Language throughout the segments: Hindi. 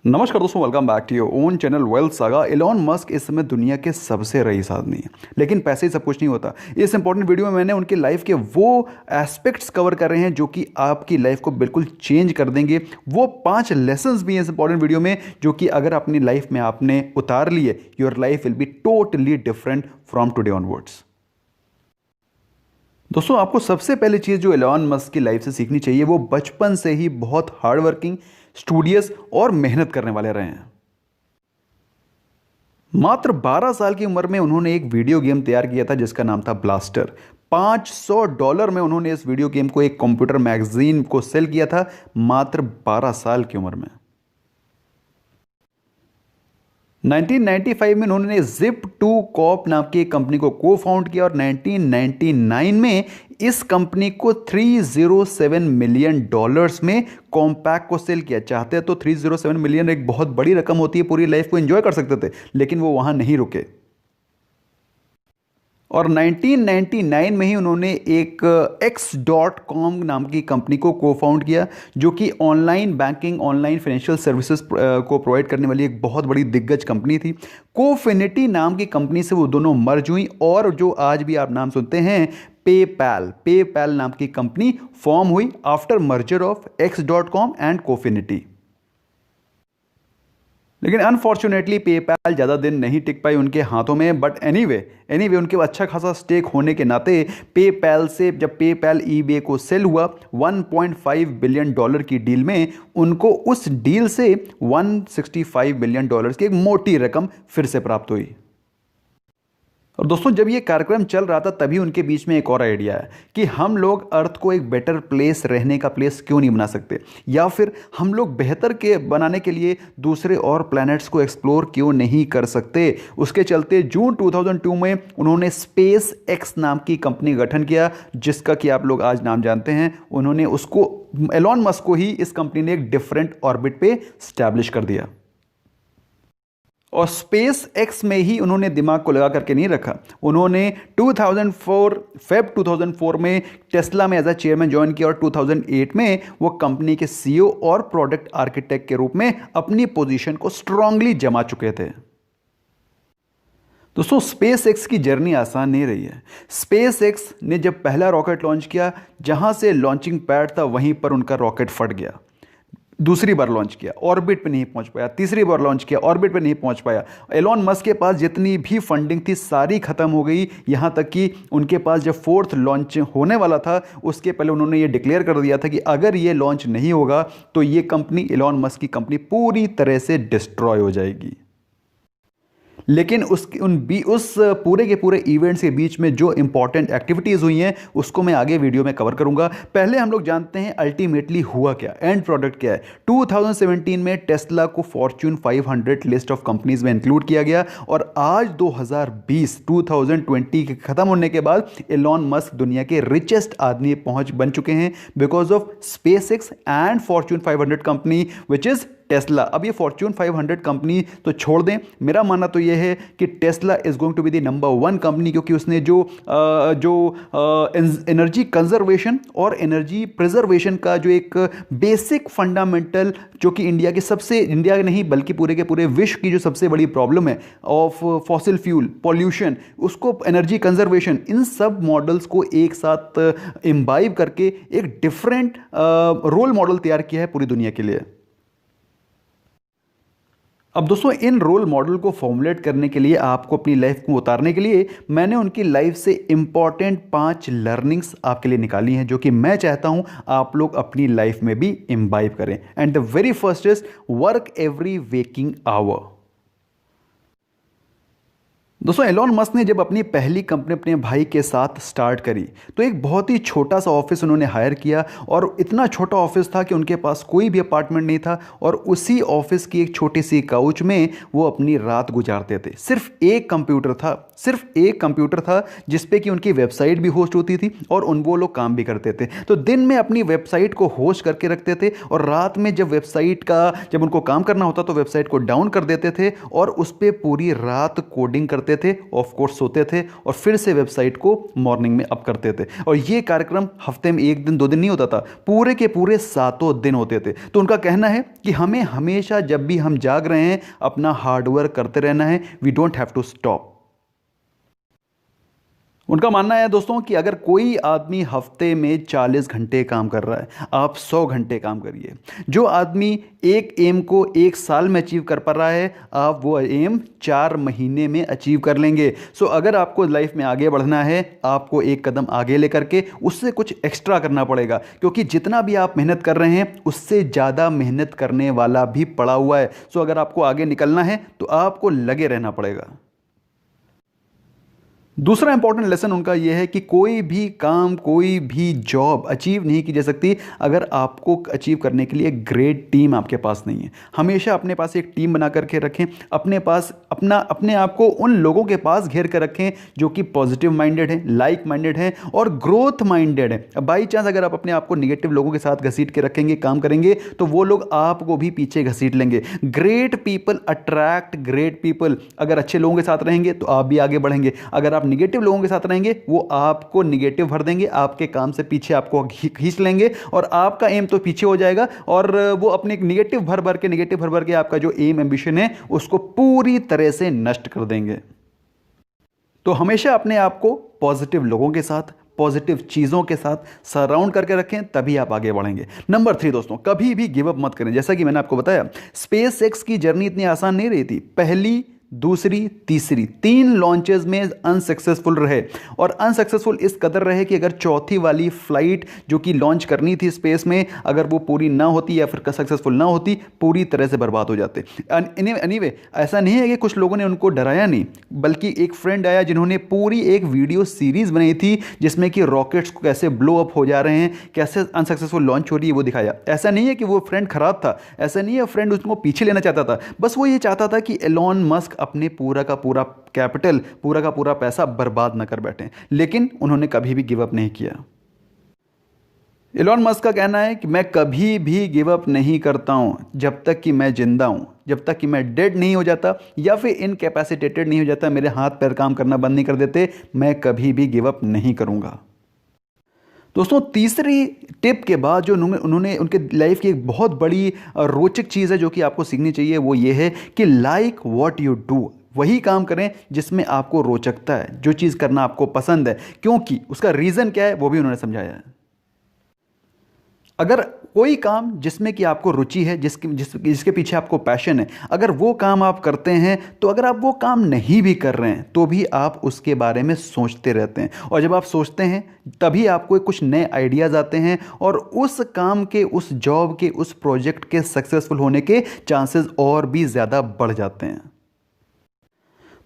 नमस्कार दोस्तों, welcome back to your own channel Wealth Saga. Elon Musk इस समय दुनिया के सबसे रईस आदमी है, लेकिन पैसे ही सब कुछ नहीं होता। इस इंपॉर्टेंट वीडियो में मैंने उनकी लाइफ के वो एस्पेक्ट्स कवर कर रहे हैं जो कि आपकी लाइफ को बिल्कुल चेंज कर देंगे। वो 5 लेसन्स भी हैं इस इंपॉर्टेंट वीडियो में जो कि अगर अपनी लाइफ में आपने उतार लिए, your life will be totally different from today onwards. दोस्तों, आपको सबसे पहली चीज़ जो एलॉन मस्क की लाइफ से सीखनी चाहिए वो बचपन से ही बहुत हार्ड वर्किंग, स्टूडियस और मेहनत करने वाले रहे हैं। मात्र 12 साल की उम्र में उन्होंने एक वीडियो गेम तैयार किया था जिसका नाम था ब्लास्टर। $500 में उन्होंने इस वीडियो गेम को एक कंप्यूटर मैगजीन को सेल किया था, मात्र 12 साल की उम्र में। 1995 में उन्होंने जिप2 कॉर्प नाम की एक कंपनी को को फाउंड किया और 1999 में इस कंपनी को $307 मिलियन में कॉम्पैक्ट को सेल किया। चाहते तो 307 मिलियन एक बहुत बड़ी रकम होती है, पूरी लाइफ को एंजॉय कर सकते थे, लेकिन वो वहां नहीं रुके और 1999 में ही उन्होंने एक X.com नाम की कंपनी को को फाउंड किया जो कि online banking, online financial services को प्रोवाइड करने वाली एक बहुत बड़ी दिग्गज कंपनी थी। कोफिनिटी नाम की कंपनी से वो दोनों मर्ज हुई और जो आज भी आप नाम सुनते हैं पेपैल नाम की कंपनी फॉर्म हुई after merger of X.com and Confinity. लेकिन अनफॉर्चुनेटली पेपैल ज़्यादा दिन नहीं टिक पाई उनके हाथों में। बट एनीवे उनके अच्छा खासा स्टेक होने के नाते पेपैल से जब पेपैल ईबे को सेल हुआ $1.5 बिलियन की डील में, उनको उस डील से $165 बिलियन की एक मोटी रकम फिर से प्राप्त हुई। और दोस्तों, जब ये कार्यक्रम चल रहा था तभी उनके बीच में एक और आइडिया है कि हम लोग अर्थ को एक बेटर प्लेस, रहने का प्लेस क्यों नहीं बना सकते, या फिर हम लोग बेहतर के बनाने के लिए दूसरे और प्लैनेट्स को एक्सप्लोर क्यों नहीं कर सकते। उसके चलते जून 2002 में उन्होंने स्पेस एक्स नाम की कंपनी गठन किया, जिसका कि आप लोग आज नाम जानते हैं। उन्होंने उसको, एलॉन मस्क को ही इस कंपनी ने एक डिफरेंट ऑर्बिट पे स्टैब्लिश कर दिया और स्पेस एक्स में ही उन्होंने दिमाग को लगा करके नहीं रखा। उन्होंने 2004 में टेस्ला में एज अ चेयरमैन ज्वाइन किया और 2008 में वो कंपनी के सीईओ और प्रोडक्ट आर्किटेक्ट के रूप में अपनी पोजीशन को स्ट्रांगली जमा चुके थे। दोस्तों, स्पेस एक्स की जर्नी आसान नहीं रही है। स्पेस एक्स ने जब पहला रॉकेट लॉन्च किया, जहां से लॉन्चिंग पैड था वहीं पर उनका रॉकेट फट गया। दूसरी बार लॉन्च किया, ऑर्बिट पे नहीं पहुंच पाया। तीसरी बार लॉन्च किया, ऑर्बिट पे नहीं पहुंच पाया। एलॉन मस्क के पास जितनी भी फंडिंग थी सारी खत्म हो गई, यहां तक कि उनके पास जब 4th लॉन्च होने वाला था उसके पहले उन्होंने ये डिक्लेयर कर दिया था कि अगर ये लॉन्च नहीं होगा तो ये कंपनी, एलॉन मस्क की कंपनी, पूरी तरह से डिस्ट्रॉय हो जाएगी। लेकिन उस पूरे के पूरे इवेंट्स के बीच में जो इंपॉर्टेंट एक्टिविटीज़ हुई हैं उसको मैं आगे वीडियो में कवर करूंगा। पहले हम लोग जानते हैं अल्टीमेटली हुआ क्या, एंड प्रोडक्ट क्या है। 2017 में टेस्ला को फॉर्च्यून 500 लिस्ट ऑफ कंपनीज में इंक्लूड किया गया और आज 2020 के खत्म होने के बाद एलॉन मस्क दुनिया के रिचेस्ट आदमी बन चुके हैं because of space x and Fortune 500 company which is Tesla. अब ये फॉर्च्यून 500 कंपनी तो छोड़ दें, मेरा मानना तो ये है कि Tesla is going to be the number 1 company, क्योंकि उसने जो एनर्जी कंजर्वेशन और एनर्जी प्रिजर्वेशन का जो एक बेसिक फंडामेंटल, जो कि इंडिया नहीं बल्कि पूरे के पूरे विश्व की जो सबसे बड़ी प्रॉब्लम है ऑफ फॉसिल फ्यूल पॉल्यूशन, उसको एनर्जी कंजर्वेशन, इन सब मॉडल्स को एक साथ इम्बाइब करके एक डिफरेंट रोल मॉडल तैयार किया है पूरी दुनिया के लिए। अब दोस्तों, इन रोल मॉडल को फॉर्मुलेट करने के लिए, आपको अपनी लाइफ को उतारने के लिए, मैंने उनकी लाइफ से इंपॉर्टेंट 5 लर्निंग्स आपके लिए निकाली हैं जो कि मैं चाहता हूं आप लोग अपनी लाइफ में भी इम्बाइब करें। And the very first is work every waking hour. दोस्तों, एलॉन मस्क ने जब अपनी पहली कंपनी अपने भाई के साथ स्टार्ट करी तो एक बहुत ही छोटा सा ऑफिस उन्होंने हायर किया और इतना छोटा ऑफिस था कि उनके पास कोई भी अपार्टमेंट नहीं था और उसी ऑफिस की एक छोटी सी काउच में वो अपनी रात गुजारते थे। सिर्फ एक कंप्यूटर था जिस पे कि उनकी वेबसाइट भी होस्ट होती थी और वो लोग काम भी करते थे। तो दिन में अपनी वेबसाइट को होस्ट करके रखते थे और रात में जब उनको काम करना होता तो वेबसाइट को डाउन कर देते थे और उस पर पूरी रात कोडिंग करते करते थे, ऑफ कोर्स सोते थे और फिर से वेबसाइट को मॉर्निंग में अप करते थे। और ये कार्यक्रम हफ्ते में 1 दिन 2 दिन नहीं होता था, पूरे के पूरे 7 दिन होते थे। तो उनका कहना है कि हमें हमेशा जब भी हम जाग रहे हैं अपना हार्डवर्क करते रहना है, we don't have to stop. उनका मानना है दोस्तों कि अगर कोई आदमी हफ्ते में 40 घंटे काम कर रहा है, आप 100 घंटे काम करिए। जो आदमी एक एम को 1 साल में अचीव कर पा रहा है, आप वो एम 4 महीने में अचीव कर लेंगे। सो अगर आपको लाइफ में आगे बढ़ना है, आपको एक कदम आगे लेकर के उससे कुछ एक्स्ट्रा करना पड़ेगा, क्योंकि जितना भी आप मेहनत कर रहे हैं उससे ज़्यादा मेहनत करने वाला भी पड़ा हुआ है। सो अगर आपको आगे निकलना है तो आपको लगे रहना पड़ेगा। दूसरा इंपॉर्टेंट लेसन उनका यह है कि कोई भी काम, कोई भी जॉब अचीव नहीं की जा सकती अगर आपको अचीव करने के लिए एक ग्रेट टीम आपके पास नहीं है। हमेशा अपने पास एक टीम बना करके रखें, अपने पास अपने आप को उन लोगों के पास घेर कर रखें जो कि पॉजिटिव माइंडेड हैं, लाइक माइंडेड हैं और ग्रोथ माइंडेड हैं। बाई चांस अगर आप अपने आप को निगेटिव लोगों के साथ घसीट के रखेंगे, काम करेंगे, तो वो लोग आपको भी पीछे घसीट लेंगे। Great people attract great people. अगर अच्छे लोगों के साथ रहेंगे तो आप भी आगे बढ़ेंगे, अगर आप निगेटिव लोगों के साथ रहेंगे वो आपको निगेटिव भर देंगे, आपके काम से पीछे आपको खींच लेंगे और आपका एम तो पीछे हो जाएगा और वो अपने निगेटिव भर भर के आपका जो एम एम्बिशन है उसको पूरी तरह से नष्ट कर देंगे। तो हमेशा अपने आप को पॉजिटिव लोगों के साथ, पॉजिटिव चीज़ों के साथ सराउंड करके रखें, तभी आप आगे बढ़ेंगे। नंबर 3 दोस्तों, कभी भी गिव अप मत करें। जैसा कि मैंने आपको बताया, स्पेस एक्स की जर्नी इतनी आसान नहीं रही थी। पहली, दूसरी, तीसरी 3 लॉन्चेस में अनसक्सेसफुल रहे और अनसक्सेसफुल इस कदर रहे कि अगर चौथी वाली फ्लाइट जो कि लॉन्च करनी थी स्पेस में, अगर वो पूरी ना होती या फिर सक्सेसफुल ना होती, पूरी तरह से बर्बाद हो जाते। एनीवे ऐसा नहीं है कि कुछ लोगों ने उनको डराया नहीं, बल्कि एक फ्रेंड आया जिन्होंने पूरी एक वीडियो सीरीज बनाई थी जिसमें कि रॉकेट्स को कैसे ब्लो अप हो जा रहे हैं, कैसे अनसक्सेसफुल लॉन्च हो रही है, वो दिखाया। ऐसा नहीं है कि वो फ्रेंड खराब था, ऐसा नहीं है फ्रेंड उसको पीछे लेना चाहता था, बस वो ये चाहता था कि एलॉन मस्क अपने पूरा का पूरा कैपिटल, पूरा का पूरा पैसा बर्बाद न कर बैठे। लेकिन उन्होंने कभी भी गिव अप नहीं किया। एलॉन मस्क का कहना है कि मैं कभी भी गिव अप नहीं करता हूं जब तक कि मैं जिंदा हूं, जब तक कि मैं डेड नहीं हो जाता या फिर इनकैपेसिटेटेड नहीं हो जाता, मेरे हाथ पैर काम करना बंद नहीं कर देते, मैं कभी भी गिव अप नहीं करूंगा। दोस्तों, तीसरी टिप के बाद जो उन्होंने उनके लाइफ की एक बहुत बड़ी रोचक चीज़ है जो कि आपको सीखनी चाहिए, वो ये है कि लाइक व्हाट यू डू। वही काम करें जिसमें आपको रोचकता है, जो चीज़ करना आपको पसंद है। क्योंकि उसका रीज़न क्या है वो भी उन्होंने समझाया है। अगर कोई काम जिसमें कि आपको रुचि है, जिसके पीछे आपको पैशन है, अगर वो काम आप करते हैं, तो अगर आप वो काम नहीं भी कर रहे हैं तो भी आप उसके बारे में सोचते रहते हैं। और जब आप सोचते हैं तभी आपको कुछ नए आइडियाज़ आते हैं और उस काम के, उस जॉब के, उस प्रोजेक्ट के सक्सेसफुल होने के चांसेस और भी ज़्यादा बढ़ जाते हैं।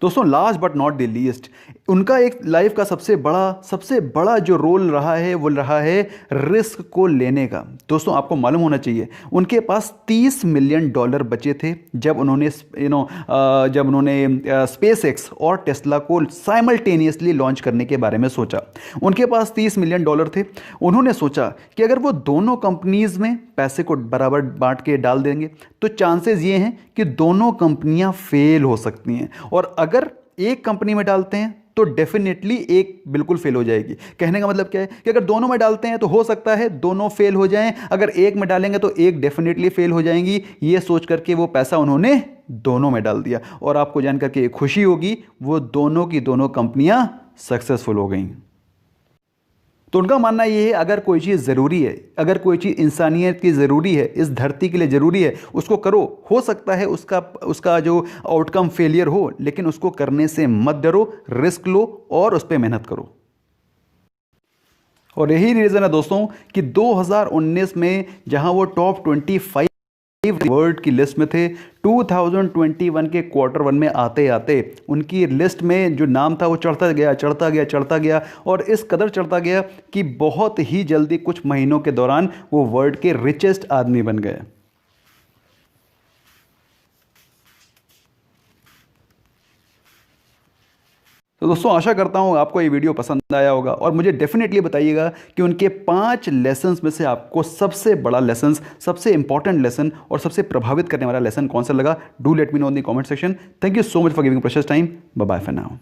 दोस्तों, last but not the least, उनका एक लाइफ का सबसे बड़ा जो रोल रहा है वो रहा है रिस्क को लेने का। दोस्तों, आपको मालूम होना चाहिए उनके पास $30 मिलियन बचे थे जब उन्होंने स्पेस एक्स और टेस्ला को साइमल्टेनियसली लॉन्च करने के बारे में सोचा। उनके पास $30 मिलियन थे। उन्होंने सोचा कि अगर वो दोनों कंपनीज में पैसे को बराबर बांट के डाल देंगे तो चांसेस ये हैं कि दोनों कंपनियां फेल हो सकती हैं, और अगर एक कंपनी में डालते हैं तो डेफिनेटली एक बिल्कुल फेल हो जाएगी। कहने का मतलब क्या है कि अगर दोनों में डालते हैं तो हो सकता है दोनों फेल हो जाएं, अगर एक में डालेंगे तो एक डेफिनेटली फेल हो जाएंगी। ये सोच करके वो पैसा उन्होंने दोनों में डाल दिया और आपको जान करके खुशी होगी, वो दोनों की दोनों कंपनियां सक्सेसफुल हो गई। तो उनका मानना यह है अगर कोई चीज़ ज़रूरी है, अगर कोई चीज़ इंसानियत की ज़रूरी है, इस धरती के लिए ज़रूरी है, उसको करो। हो सकता है उसका जो आउटकम फेलियर हो, लेकिन उसको करने से मत डरो, रिस्क लो और उस पर मेहनत करो। और यही रीज़न है दोस्तों कि 2019 में जहां वो टॉप 25 वर्ल्ड की लिस्ट में थे, 2021 के Q1 में आते आते उनकी लिस्ट में जो नाम था वो चढ़ता गया और इस कदर चढ़ता गया कि बहुत ही जल्दी कुछ महीनों के दौरान वो वर्ल्ड के रिचेस्ट आदमी बन गए। तो दोस्तों आशा करता हूँ आपको ये वीडियो पसंद आया होगा और मुझे डेफिनेटली बताइएगा कि उनके 5 लेसन्स में से आपको सबसे बड़ा लेसन, सबसे इंपॉर्टेंट लेसन और सबसे प्रभावित करने वाला लेसन कौन सा लगा। Do let me know in the comment section. Thank you so much for giving precious time. Bye bye for now.